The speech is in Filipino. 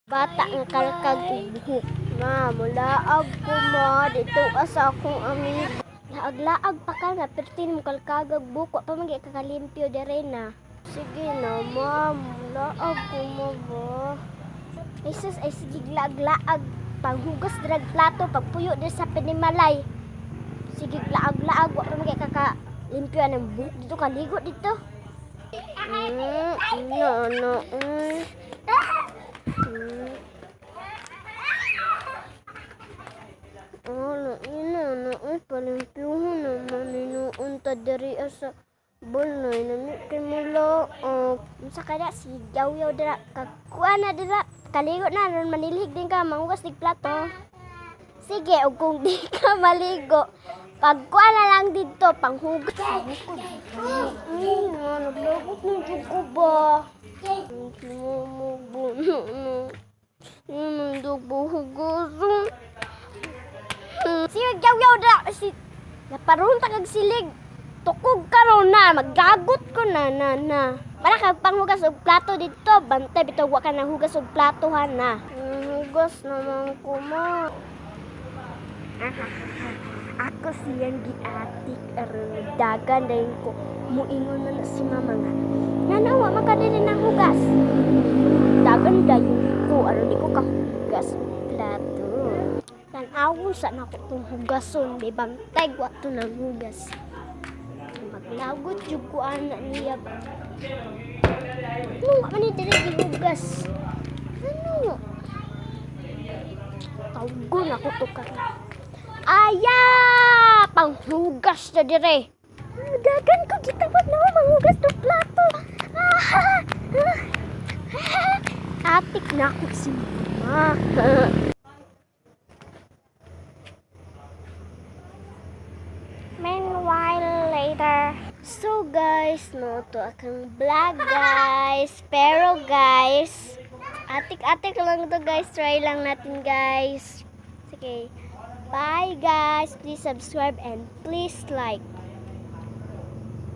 Bata nga kalkag buhok. Ma, mulaag ko ma. Dito asa akong amigo. Laag-laag pa ka nga. Pertin mo kalkagag buhok. Wa pa magi kakalimpyo dire na. Sige na ma. Mulaag ko ma ba. Ay sus, ay sige laag-laag. Panghugas drag plato. Pagpuyo din sa pinimalay. Sige laag-laag. Wa pa magi kakalimpyo ng buhok. Dito kaligo dito. Palimpyuhan naman ninuon ta diri sa balay nami kay mula unsa kada si yaw-yaw dira kakuan na dira kaligo na ron manilig din ka manghugas dig plato. Sige ug kung di ka maligo pagkuan na lang dito panghugas. Naglagot ng jugo ba? Hugason. Sige yaw-yaw dira si naparoon ta kag silig. Tukog karon na maggagot ko na. Para kag panghugas og plato dito, bantay bitaw wa ka nang hugas og plato ha na. Hugas naman ko ma. Ako siyang giatik aron dagan dayon ko muingon na si mama nga. Nanawa makadili nang hugas. Dagan dayon ko aron di ko kahugas og plato. Tan-awon sa nako tong hugason, di bantay wa to nang hugas. Maglagot jud ko ana niya ba. Ano man ni dili gihugas. Ano? Tawgon ako to karon. Aya! Panghugas na dire. Dagan ko gitawad na manghugas ng plato. Atik na ako si mama. Meanwhile later. So guys, no to akong vlog guys. Pero guys, atik-atik lang to guys. Try lang natin guys. Sige. Bye guys. Please subscribe and please like.